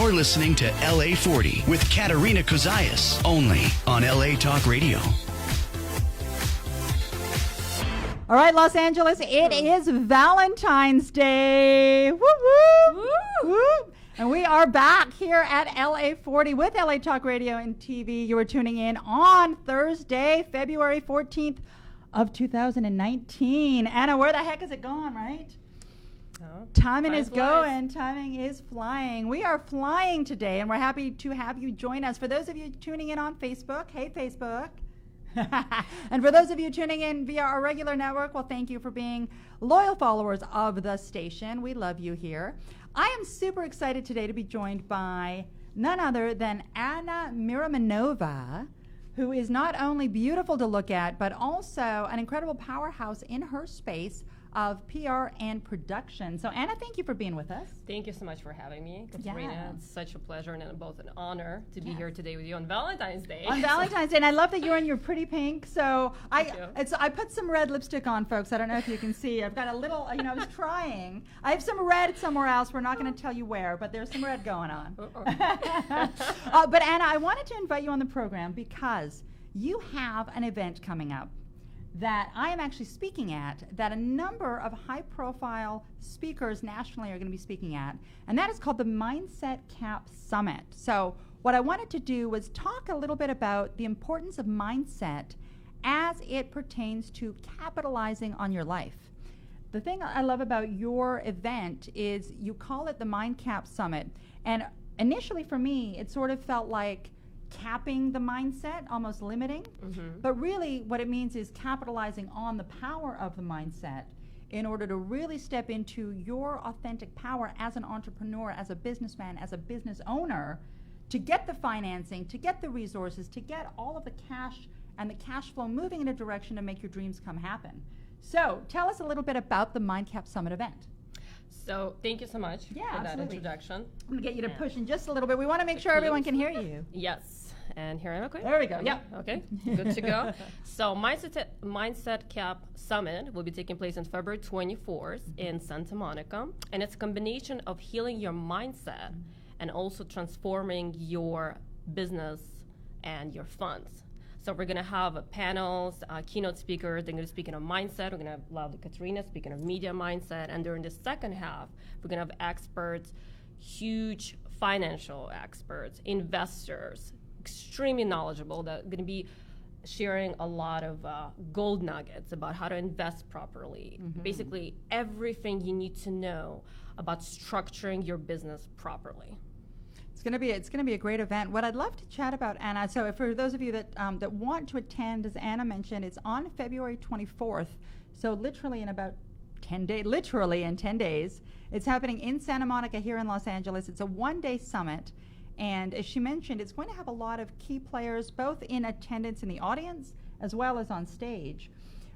You're listening to LA 40 with Katerina Cozias, only on LA Talk Radio. All right, Los Angeles, it is Valentine's Day. Woo, woo, woo. And we are back here at LA 40 with LA Talk Radio and TV. You are tuning in on Thursday, February 14th of 2019. Anna, where the heck is it going, right? Oh, timing is going. Timing is flying. We are flying today, and we're happy to have you join us. For those of you tuning in on Facebook, hey, Facebook. And for those of you tuning in via our regular network, well, thank you for being loyal followers of the station. We love you here. I am super excited today to be joined by none other than Anna Mirimanova, who is not only beautiful to look at, but also an incredible powerhouse in her space of PR and production. So Anna, thank you for being with us. Thank you so much for having me, Katerina. Yeah. It's such a pleasure and both an honor to be here today with you on Valentine's Day. On Valentine's Day, and I love that you're in your pretty pink. So Thank I put some red lipstick on, folks. I don't know if you can see. I've got a little, I was trying. I have some red somewhere else. We're not going to tell you where, but there's some red going on. But Anna, I wanted to invite you on the program because you have an event coming up that I am actually speaking at, that a number of high-profile speakers nationally are going to be speaking at, and that is called the MindsetCap Summit. So what I wanted to do was talk a little bit about the importance of mindset as it pertains to capitalizing on your life. The thing I love about your event is you call it the MindCap Summit, and initially for me, it sort of felt like capping the mindset, almost limiting. But really what it means is capitalizing on the power of the mindset in order to really step into your authentic power as an entrepreneur, as a businessman, as a business owner, to get the financing, to get the resources, to get all of the cash and the cash flow moving in a direction to make your dreams come happen. So tell us a little bit about the MindCap Summit event. So thank you so much for that absolutely. introduction. I'm going to get you to push in just a little bit. We want to make sure everyone can hear you. Yes, and here I am. Okay. There we go. Yeah. Okay. Good to go. So MindsetCap Summit will be taking place on February 24th in Santa Monica, and it's a combination of healing your mindset and also transforming your business and your funds. So we're going to have panels, keynote speakers. They're going to be speaking on mindset. We're going to have Loudly Katerina speaking of media mindset. And during the second half, we're going to have experts, huge financial experts, investors, extremely knowledgeable, that are going to be sharing a lot of gold nuggets about how to invest properly. Basically, everything you need to know about structuring your business properly. It's going to be a great event. What I'd love to chat about, Anna, so for those of you that want to attend, as Anna mentioned, it's on February 24th. So literally in about 10 days, literally in 10 days. It's happening in Santa Monica here in Los Angeles. It's a one-day summit. And as she mentioned, it's going to have a lot of key players, both in attendance in the audience as well as on stage.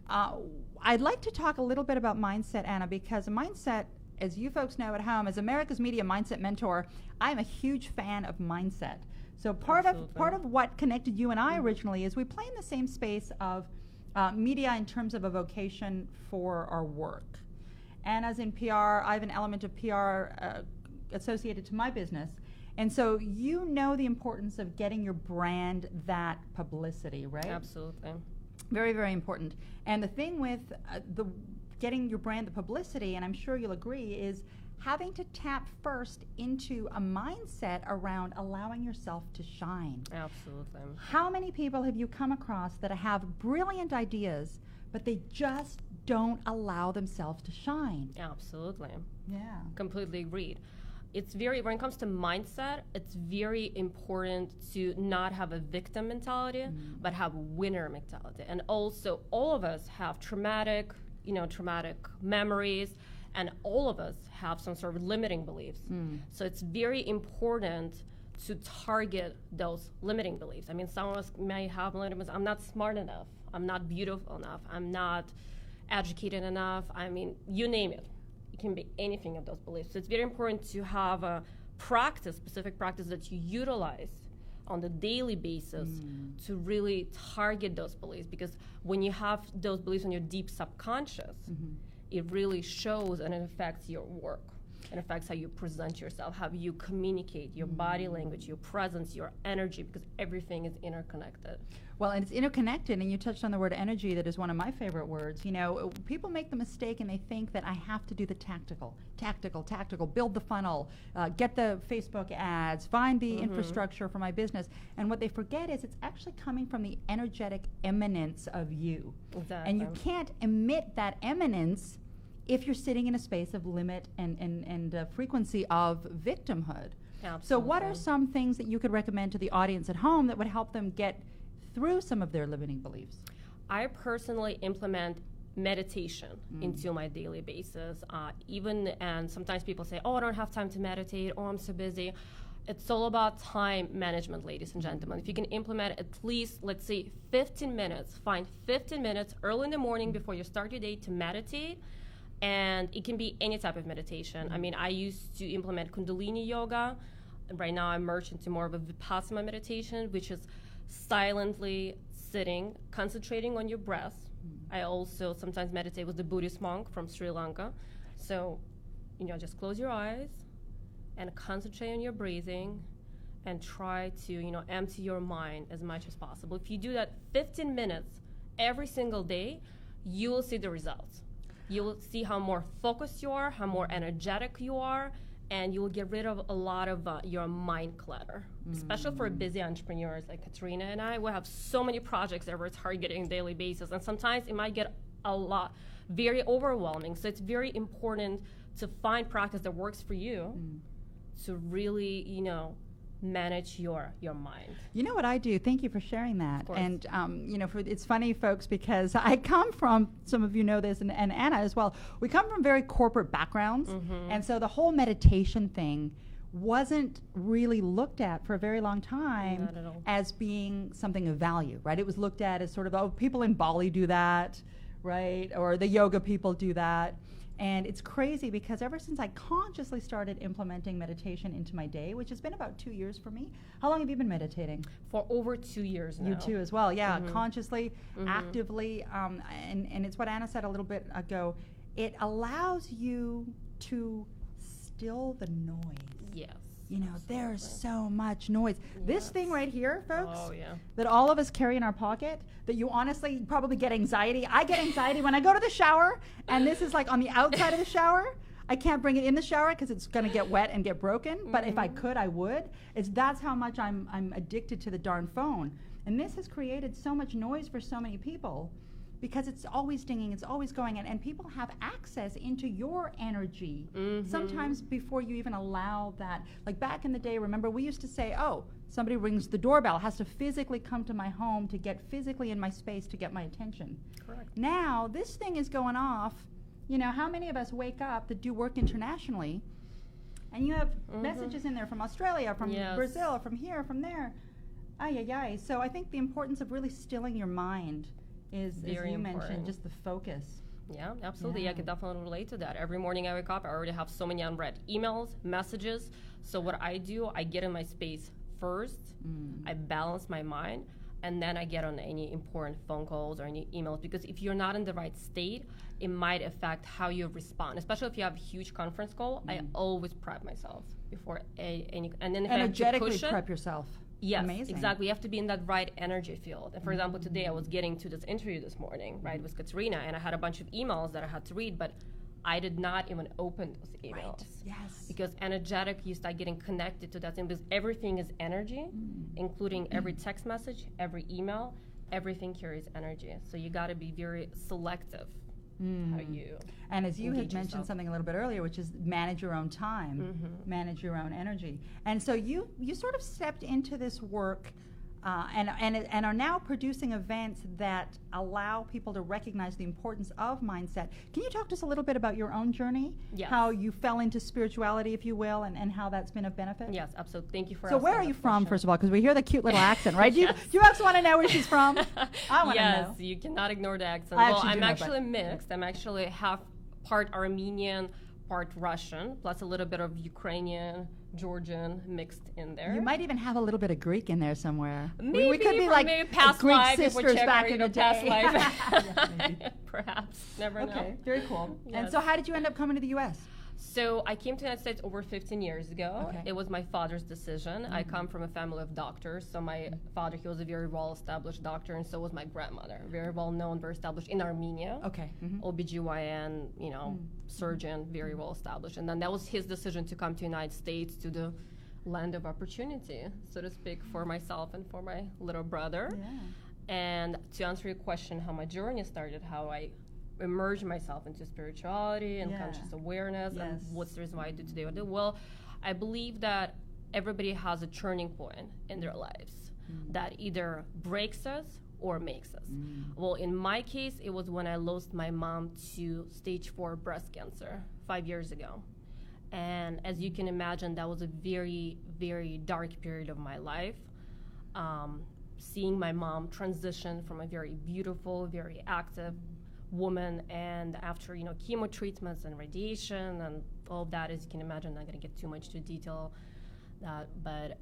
I'd like to talk a little bit about mindset, Anna, because mindset, as you folks know at home, as America's Media Mindset Mentor, I'm a huge fan of mindset. So part of what connected you and I originally is we play in the same space of media in terms of a vocation for our work. And as in PR, I have an element of PR associated to my business. And so you know the importance of getting your brand that publicity, right? Absolutely. Very, very important. And the thing with getting your brand the publicity, and I'm sure you'll agree, is having to tap first into a mindset around allowing yourself to shine. Absolutely. How many people have you come across that have brilliant ideas, but they just don't allow themselves to shine? Absolutely. Yeah. Completely agreed. It's very, when it comes to mindset, it's very important to not have a victim mentality, but have a winner mentality. And also, all of us have traumatic memories, and all of us have some sort of limiting beliefs. So it's very important to target those limiting beliefs. I mean, some of us may have limiting beliefs. I'm not smart enough. I'm not beautiful enough. I'm not educated enough. I mean, you name it. It can be anything of those beliefs. So it's very important to have a specific practice that you utilize on the daily basis to really target those beliefs, because when you have those beliefs on your deep subconscious, it really shows and it affects your work. It affects how you present yourself, how you communicate, your body language, your presence, your energy, because everything is interconnected. Well, and it's interconnected, and you touched on the word energy. That is one of my favorite words. You know, people make the mistake and they think that I have to do the tactical, build the funnel, get the Facebook ads, find the infrastructure for my business. And what they forget is it's actually coming from the energetic eminence of you. Exactly. And you can't emit that eminence if you're sitting in a space of limit and frequency of victimhood. Absolutely. So what are some things that you could recommend to the audience at home that would help them get through some of their limiting beliefs? I personally implement meditation into my daily basis. And sometimes people say, oh, I don't have time to meditate, or I'm so busy. It's all about time management, ladies and gentlemen. If you can implement at least, let's say, 15 minutes, find 15 minutes early in the morning before you start your day to meditate. And it can be any type of meditation. I mean, I used to implement Kundalini yoga. Right now I'm merged into more of a Vipassana meditation, which is silently sitting, concentrating on your breath. I also sometimes meditate with the Buddhist monk from Sri Lanka. So, just close your eyes and concentrate on your breathing and try to, empty your mind as much as possible. If you do that 15 minutes every single day, you will see the results. You will see how more focused you are, how more energetic you are, and you will get rid of a lot of your mind clutter, especially for busy entrepreneurs like Katerina and I. We have so many projects that we're targeting on a daily basis, and sometimes it might get very overwhelming. So it's very important to find practice that works for you to really, manage your mind. You know what I do? Thank you for sharing that. Of course. And it's funny, folks, because I come from, some of you know this, and Anna as well, we come from very corporate backgrounds, and so the whole meditation thing wasn't really looked at for a very long time Not at all. as being something of value, right? It was looked at as sort of, oh, people in Bali do that, right? Or the yoga people do that. And it's crazy because ever since I consciously started implementing meditation into my day, which has been about 2 years for me. How long have you been meditating? For over 2 years now. You too as well, yeah, consciously, actively, and it's what Anna said a little bit ago. It allows you to still the noise. Yes. There's so much noise. This thing right here, folks, that all of us carry in our pocket, that you honestly probably get anxiety. I get anxiety when I go to the shower, and this is like on the outside of the shower. I can't bring it in the shower because it's going to get wet and get broken, but if I could, I would. That's how much I'm addicted to the darn phone. And this has created so much noise for so many people, because it's always dinging, it's always going, and people have access into your energy sometimes before you even allow that. Like back in the day, remember, we used to say, oh, somebody rings the doorbell, has to physically come to my home to get physically in my space to get my attention. Correct. Now, this thing is going off. How many of us wake up that do work internationally, and you have messages in there from Australia, from Brazil, from here, from there. So I think the importance of really stilling your mind is, Very as you important. mentioned, just the focus. Yeah, absolutely. Yeah. I can definitely relate to that. Every morning I wake up, I already have so many unread emails, messages. So what I do, I get in my space first, I balance my mind, and then I get on any important phone calls or any emails. Because if you're not in the right state, it might affect how you respond. Especially if you have a huge conference call, I always prep myself before any. And then if Energetically I have to push prep yourself. Yes, Amazing. exactly. You have to be in that right energy field. And for example, today I was getting to this interview this morning, right, with Katerina, and I had a bunch of emails that I had to read, but I did not even open those emails. Right. Yes. Because energetic, you start getting connected to that thing, because everything is energy, including every text message, every email, everything carries energy. So you got to be very selective how you And as you had engage mentioned yourself. something a little bit earlier, which is manage your own time, manage your own energy. And so you sort of stepped into this work and are now producing events that allow people to recognize the importance of mindset. Can you talk to us a little bit about your own journey? Yes. How you fell into spirituality, if you will, and how that's been of benefit? Yes, absolutely. Thank you for So asking where are that you from, question. first of all? Because we hear the cute little accent, right? Yes. Do you also want to know where she's from? I want to Yes, know. you cannot ignore the accent. I Well, actually do I'm know, actually but- mixed. I'm actually half part Armenian, part Russian, plus a little bit of Ukrainian, Georgian mixed in there. You might even have a little bit of Greek in there somewhere. Maybe we could be from like maybe past Greek life, if we sisters check back our, in the past day. life. Yeah, maybe. Perhaps. Never Okay, know. very cool. And Yes. so how did you end up coming to the U.S.? So I came to the United States over 15 years ago. Okay. It was my father's decision. I come from a family of doctors. So my father, he was a very well-established doctor, and so was my grandmother. Very well-known, very established in Armenia. Okay. OBGYN, surgeon, very well-established. And then that was his decision to come to the United States, to the land of opportunity, so to speak, for myself and for my little brother. Yeah. And to answer your question, how my journey started, how I immerse myself into spirituality and conscious awareness, and what's the reason why I do today what I do. Well, I believe that everybody has a turning point in their lives that either breaks us or makes us. Well, in my case, it was when I lost my mom to stage 4 breast cancer 5 years ago. And as you can imagine, that was a very, very dark period of my life. Seeing my mom transition from a very beautiful, very active woman, and after chemo treatments and radiation and all of that, as you can imagine, I'm not going to get too much into detail, but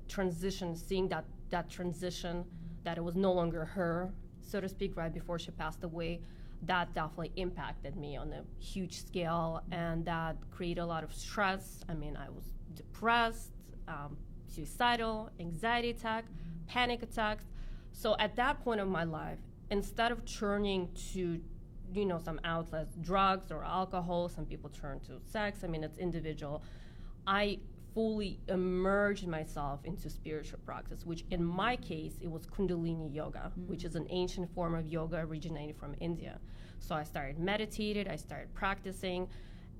seeing that transition, that it was no longer her, so to speak, right before she passed away, that definitely impacted me on a huge scale, and that created a lot of stress. I mean, I was depressed, suicidal, anxiety attack, panic attacks. So at that point of my life, instead of turning to some outlets, drugs or alcohol, some people turn to sex, I mean, it's individual. I fully immersed myself into spiritual practice, which in my case, it was Kundalini yoga, which is an ancient form of yoga originating from India. So I started meditating, I started practicing,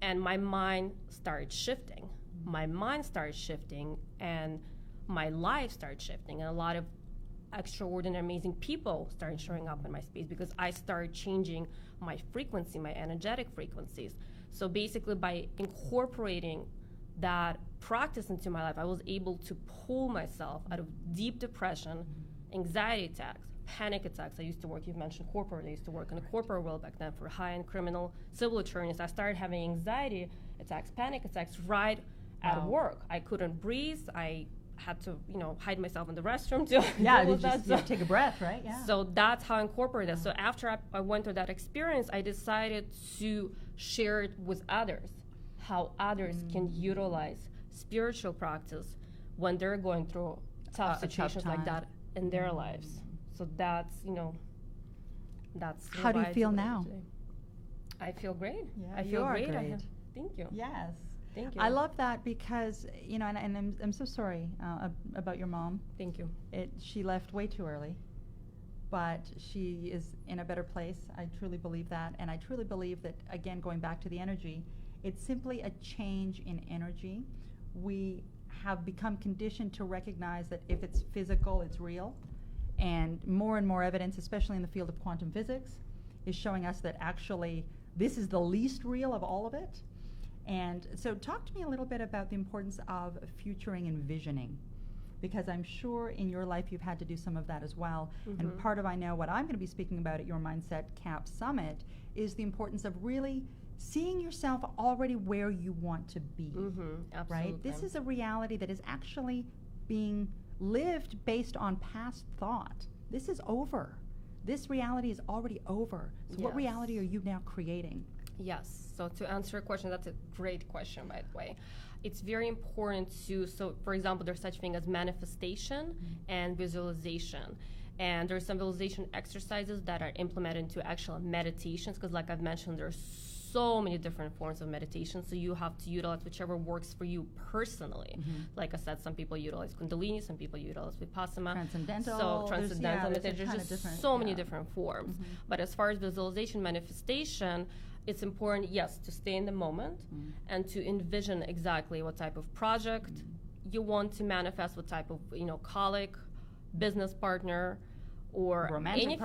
and my mind started shifting. My mind started shifting, and my life started shifting, and a lot of extraordinary, amazing people started showing up in my space because I started changing my frequency, my energetic frequencies. So basically, by incorporating that practice into my life, I was able to pull myself out of deep depression, anxiety attacks, panic attacks. I used to work, you've mentioned corporate, I used to work in the corporate world back then for high-end criminal civil attorneys. I started having anxiety attacks, panic attacks right at work. I couldn't breathe. I had to, hide myself in the restroom to deal with that. Take a breath, right? Yeah. So that's how I incorporated it. So after I went through that experience, I decided to share it with others, how others can utilize spiritual practice when they're going through tough situations like that in their lives. So that's, that's how do you feel now? Today. I feel great. Yeah, I feel great. Thank you. Yes. Thank you. I love that because, and I'm so sorry about your mom. Thank you. She left way too early, but she is in a better place. I truly believe that. And I truly believe that, again, going back to the energy, it's simply a change in energy. We have become conditioned to recognize that if it's physical, it's real. And more evidence, especially in the field of quantum physics, is showing us that actually this is the least real of all of it. And so talk to me a little bit about the importance of futuring and visioning, because I'm sure in your life you've had to do some of that as well. And part of, I know, what I'm going to be speaking about at your MindsetCap Summit is the importance of really seeing yourself already where you want to be. Absolutely. Right? This is a reality that is actually being lived based on past thought. This is over. This reality is already over. So what reality are you now creating? Yes. So to answer your question, that's a great question, by the way. It's very important so for example, there's such thing as manifestation and visualization. And there's some visualization exercises that are implemented into actual meditations, because like I've mentioned, there's so many different forms of meditation, so you have to utilize whichever works for you personally. Like I said, some people utilize Kundalini, some people utilize Vipassana. Transcendental. So transcendental meditation, there's just so many different forms. But as far as visualization, manifestation, it's important, yes, to stay in the moment and to envision exactly what type of project you want to manifest, what type of colleague, business partner, or romantic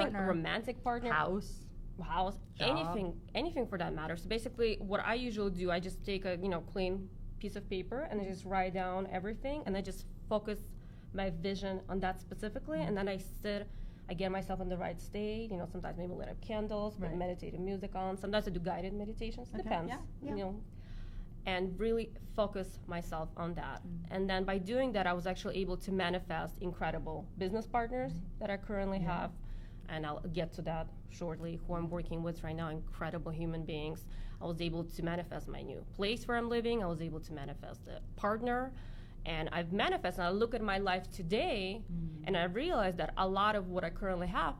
partner, house, job. anything for that matter. So basically, what I usually do, I just take a clean piece of paper and I just write down everything, and I just focus my vision on that specifically, and then I get myself in the right state. Sometimes maybe light up candles, put meditative music on. Sometimes I do guided meditations. Depends. And really focus myself on that. And then by doing that, I was actually able to manifest incredible business partners that I currently have. and I'll get to that shortly, who I'm working with right now, incredible human beings. I was able to manifest my new place where I'm living. I was able to manifest a partner. And I've manifested, and I look at my life today, and I realize that a lot of what I currently have,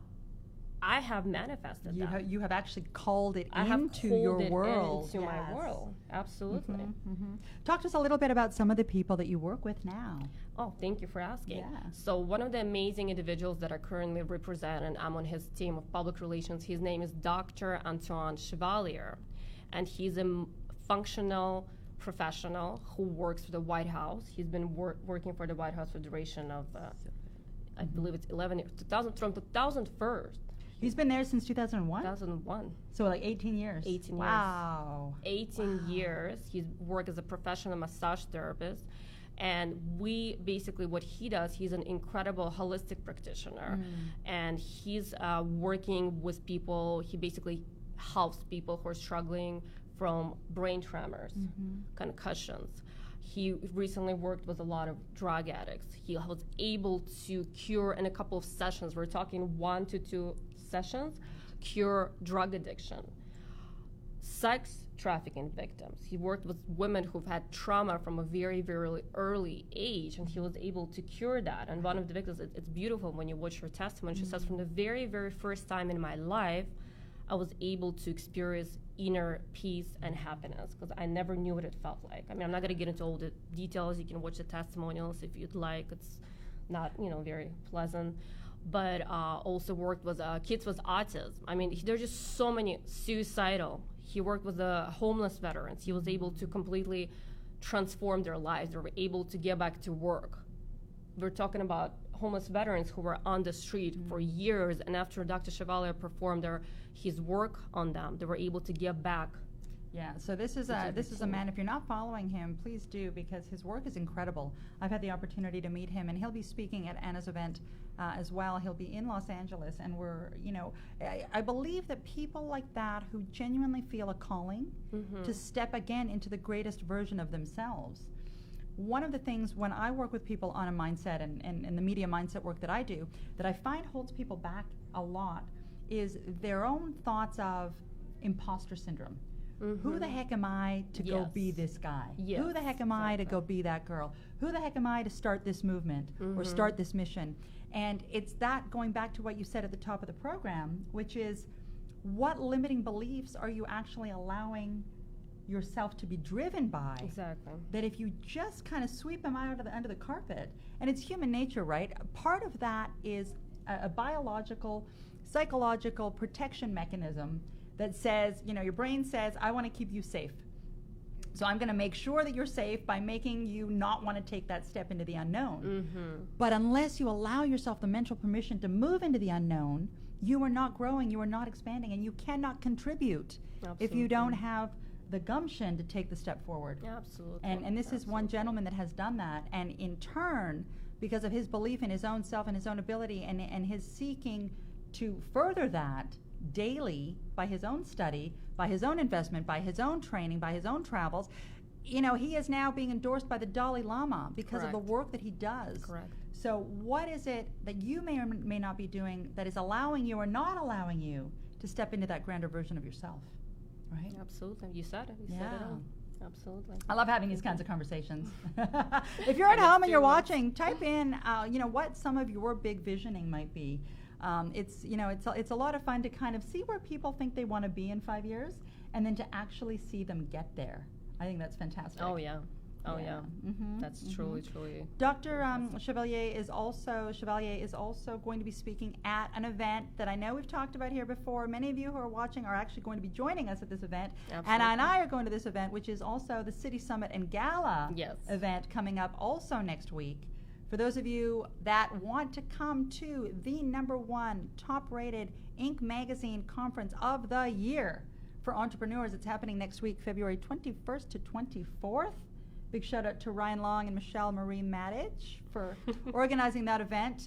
I have manifested that. You have actually called it I have into called your it world. into my world. Absolutely. Talk to us a little bit about some of the people that you work with now. Oh, thank you for asking. Yeah. So one of the amazing individuals that I currently represent, and I'm on his team of public relations, his name is Dr. Antoine Chevalier, and he's a functional professional who works for the White House. He's been working for the White House for the duration of, I believe it's 11 years, from 2001. He's been there since 2001? 2001. So like 18 years. 18 years. Wow. 18 years. He's worked as a professional massage therapist. And we basically, what he does, he's an incredible holistic practitioner. And he's working with people. He basically helps people who are struggling from brain tremors, concussions. He recently worked with a lot of drug addicts. He was able to cure in a couple of sessions, we're talking 1 to 2 sessions, cure drug addiction. Sex trafficking victims. He worked with women who've had trauma from a very, very early age, and he was able to cure that. And one of the victims, it's beautiful when you watch her testimony. She says, from the very, very first time in my life, I was able to experience inner peace and happiness, because I never knew what it felt like. I mean, I'm not going to get into all the details. You can watch the testimonials if you'd like. It's not, very pleasant. But also worked with kids with autism. I mean, there's just so many suicidal. He worked with the homeless veterans. He was able to completely transform their lives. They were able to get back to work. We're talking about homeless veterans who were on the street for years, and after Dr. Chevalier performed his work on them, they were able to get back. Yeah, so this is a man, if you're not following him, please do, because his work is incredible. I've had the opportunity to meet him, and he'll be speaking at Anna's event as well. He'll be in Los Angeles, and I believe that people like that who genuinely feel a calling to step again into the greatest version of themselves. One of the things when I work with people on a mindset and the media mindset work that I do, that I find holds people back a lot is their own thoughts of imposter syndrome. Who the heck am I to go be this guy? Yes, Who the heck am I to go be that girl? Who the heck am I to start this movement or start this mission? And it's that, going back to what you said at the top of the program, which is, what limiting beliefs are you actually allowing yourself to be driven by? Exactly. That if you just kind of sweep them out of under the carpet, and it's human nature, right? Part of that is a biological, psychological protection mechanism that says, your brain says, I want to keep you safe. So I'm going to make sure that you're safe by making you not want to take that step into the unknown. But unless you allow yourself the mental permission to move into the unknown, you are not growing, you are not expanding, and you cannot contribute if you don't have the gumption to take the step forward. Absolutely. And this is one gentleman that has done that. And in turn, because of his belief in his own self and his own ability and his seeking to further that daily by his own study, by his own investment, by his own training, by his own travels, he is now being endorsed by the Dalai Lama because of the work that he does. Correct. So what is it that you may or may not be doing that is allowing you or not allowing you to step into that grander version of yourself? Right? Absolutely. You said it. You said it all. Absolutely. I love having these kinds of conversations. If you're at home and you're watching, type in, what some of your big visioning might be. It's a lot of fun to kind of see where people think they want to be in 5 years, and then to actually see them get there. I think that's fantastic. Oh yeah. That's truly. Dr. Chevalier is also going to be speaking at an event that I know we've talked about here before. Many of you who are watching are actually going to be joining us at this event. Absolutely. Anna and I are going to this event, which is also the City Summit and Gala event coming up also next week. For those of you that want to come to the #1 top-rated Inc. magazine conference of the year for entrepreneurs, it's happening next week, February 21st to 24th. Big shout out to Ryan Long and Michelle Marie Maddich for organizing that event.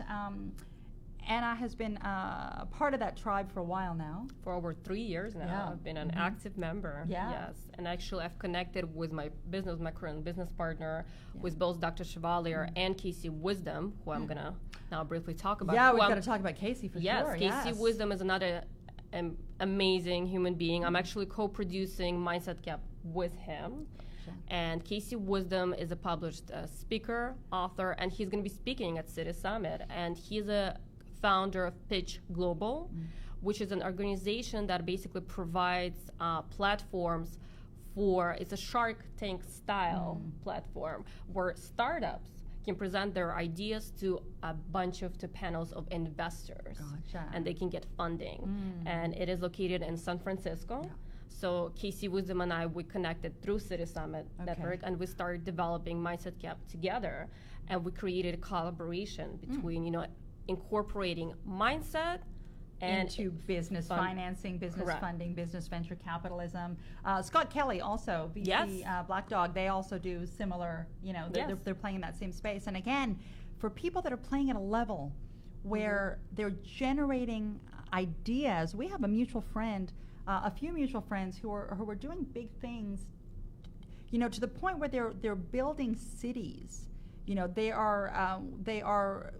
Anna has been a part of that tribe for a while now. For over 3 years now. Yeah. I've been an active member. Yeah. Yes. And actually, I've connected with my current business partner, with both Dr. Chevalier and Casey Wisdom, who I'm going to now briefly talk about. Yeah, we've got to talk about Casey for sure. Yes, Casey Wisdom is another amazing human being. I'm actually co-producing MindsetCap with him. Sure. And Casey Wisdom is a published speaker, author, and he's going to be speaking at City Summit. And he's a founder of Pitch Global, which is an organization that basically provides platforms for, it's a Shark Tank style platform where startups can present their ideas to a bunch of panels of investors. Gotcha. And they can get funding. And it is located in San Francisco. Yeah. So Casey Wisdom and I, we connected through City Summit Network, and we started developing MindsetCap together, and we created a collaboration between, incorporating mindset and into business financing, business funding, business venture capitalism. Scott Kelly also, VC Black Dog, they also do similar, they're playing in that same space. And again, for people that are playing at a level where they're generating ideas, we have a mutual friend, a few mutual friends who are doing big things, to the point where they're building cities. They are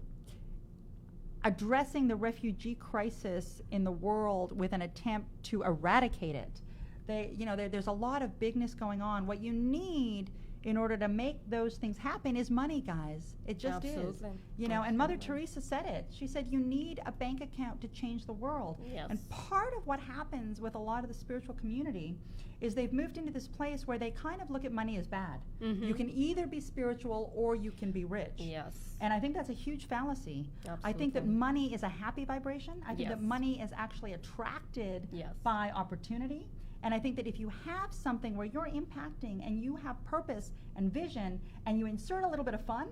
addressing the refugee crisis in the world with an attempt to eradicate it. There's a lot of bigness going on. What you need in order to make those things happen is money, guys. It just is. And Mother Teresa said it. She said, you need a bank account to change the world. Yes. And part of what happens with a lot of the spiritual community is they've moved into this place where they kind of look at money as bad. You can either be spiritual or you can be rich. Yes. And I think that's a huge fallacy. Absolutely. I think that money is a happy vibration. I think that money is actually attracted by opportunity. And I think that if you have something where you're impacting and you have purpose and vision and you insert a little bit of fun,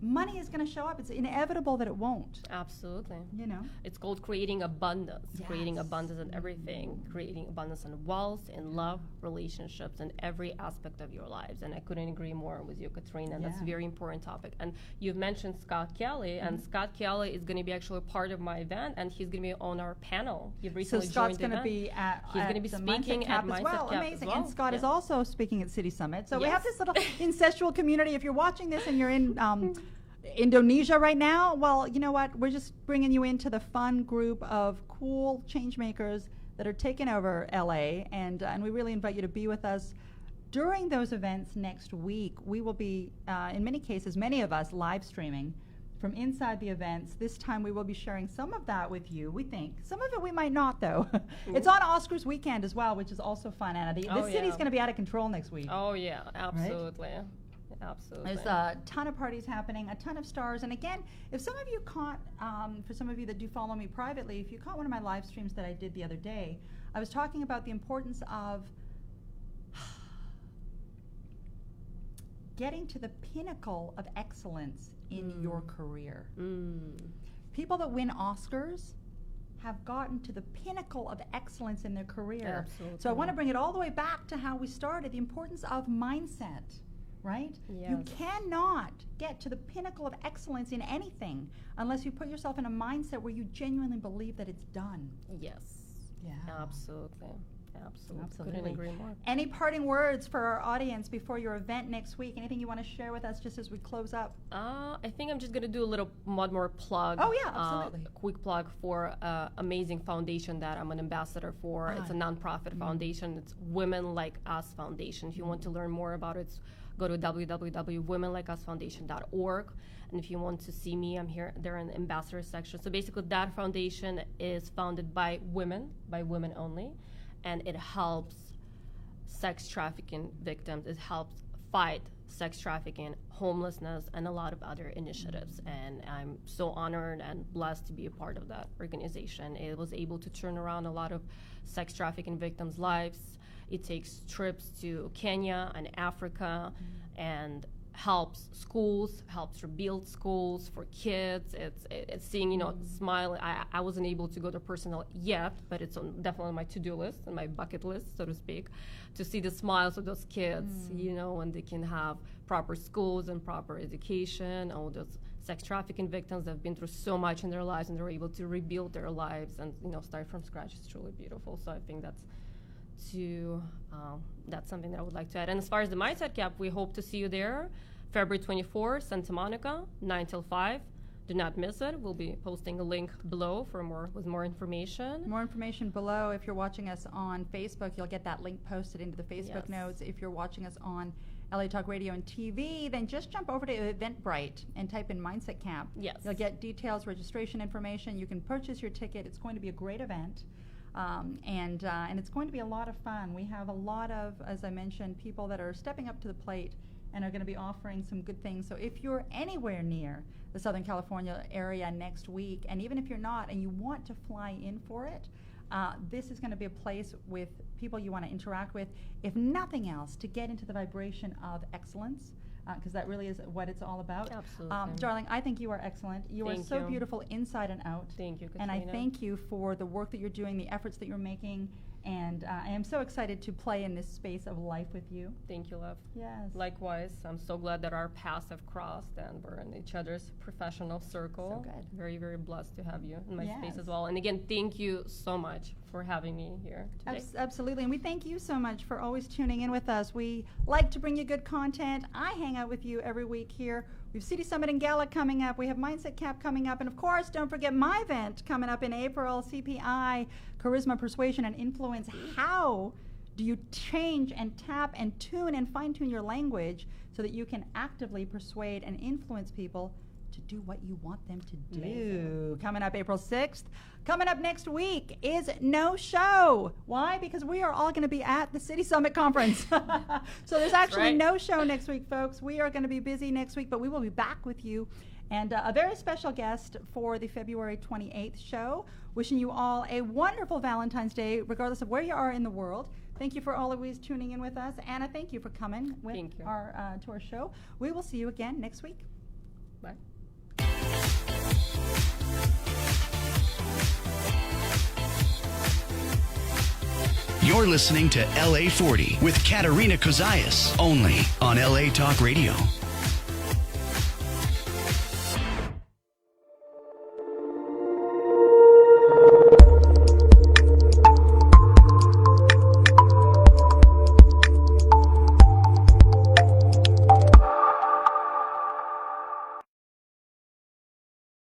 money is going to show up. It's inevitable that it won't. Absolutely. It's called creating abundance. Yes. Creating abundance in everything. Creating abundance in wealth, in love, relationships, in every aspect of your lives. And I couldn't agree more with you, Katerina. That's a very important topic. And you've mentioned Scott Kelly, and Scott Kelly is going to be actually part of my event, and he's going to be on our panel. You've recently Scott's joined the event. He's going to be speaking at MindsetCap Amazing. And Scott is also speaking at City Summit. So we have this little incestual community. If you're watching this and you're in Indonesia right now, well, you know what? We're just bringing you into the fun group of cool change makers that are taking over LA, and we really invite you to be with us during those events next week. We will be, in many cases, many of us live streaming from inside the events. This time we will be sharing some of that with you, we think. Some of it we might not, though. It's on Oscars weekend as well, which is also fun, Anna. The city's going to be out of control next week. Oh, yeah, absolutely. Right? Absolutely. There's a ton of parties happening, a ton of stars. And again, if some of you caught, for some of you that do follow me privately, if you caught one of my live streams that I did the other day, I was talking about the importance of getting to the pinnacle of excellence in your career. People that win Oscars have gotten to the pinnacle of excellence in their career. Absolutely. So I want to bring it all the way back to how we started, the importance of mindset. Right? Yes. You cannot get to the pinnacle of excellence in anything unless you put yourself in a mindset where you genuinely believe that it's done. Yes. Yeah. Absolutely. Couldn't agree more. Any parting words for our audience before your event next week? Anything you want to share with us just as we close up? I think I'm just going to do a little one more plug. Oh, yeah, absolutely. A quick plug for an amazing foundation that I'm an ambassador for. It's a nonprofit foundation. It's Women Like Us Foundation. If you want to learn more about it, go to www.womenlikeusfoundation.org. And if you want to see me, I'm here. They're in the ambassador section. So basically, that foundation is founded by women only. And it helps sex trafficking victims. It helps fight sex trafficking, homelessness, and a lot of other initiatives. And I'm so honored and blessed to be a part of that organization. It was able to turn around a lot of sex trafficking victims' lives. It takes trips to Kenya and Africa and helps schools, helps rebuild schools for kids. It's seeing, smile. I wasn't able to go to personal yet, but it's definitely on my to-do list and my bucket list, so to speak, to see the smiles of those kids, when they can have proper schools and proper education, all those sex trafficking victims that have been through so much in their lives and they're able to rebuild their lives and start from scratch. It's truly beautiful. So I think that's something that I would like to add. And as far as the Mindset Cap, we hope to see you there February 24, Santa Monica, 9 till 5. Do not miss it. We'll be posting a link below with more information. More information below. If you're watching us on Facebook, you'll get that link posted into the Facebook notes. If you're watching us on LA Talk Radio and TV, then just jump over to Eventbrite and type in Mindset Cap. Yes. You'll get details, registration information. You can purchase your ticket. It's going to be a great event. And it's going to be a lot of fun. We have a lot of, as I mentioned, people that are stepping up to the plate and are going to be offering some good things. So if you're anywhere near the Southern California area next week, and even if you're not and you want to fly in for it, this is going to be a place with people you want to interact with, if nothing else, to get into the vibration of excellence, because that really is what it's all about. Absolutely. Darling, I think you are excellent. You are so beautiful inside and out. Thank you, Katerina. And I thank you for the work that you're doing, the efforts that you're making, and I am so excited to play in this space of life with you. Thank you, love. Yes. Likewise, I'm so glad that our paths have crossed and we're in each other's professional circle. So good. Very, very blessed to have you in my space as well. And again, thank you so much for having me here today. Absolutely, and we thank you so much for always tuning in with us. We like to bring you good content. I hang out with you every week here. We have City Summit and Gala coming up. We have Mindset Cap coming up. And of course, don't forget my event coming up in April, CPI, Charisma, Persuasion, and Influence. How do you change and tap and tune and fine-tune your language so that you can actively persuade and influence people to do what you want them to do? Amazing. Coming up April 6th. Coming up next week is No Show. Why? Because we are all going to be at the City Summit Conference. So there's actually no show next week, folks. We are going to be busy next week, but we will be back with you. And a very special guest for the February 28th show. Wishing you all a wonderful Valentine's Day, regardless of where you are in the world. Thank you for always tuning in with us. Anna, thank you for coming with to our show. We will see you again next week. Bye. You're listening to LA 40 with Katerina Cozias, only on LA Talk Radio.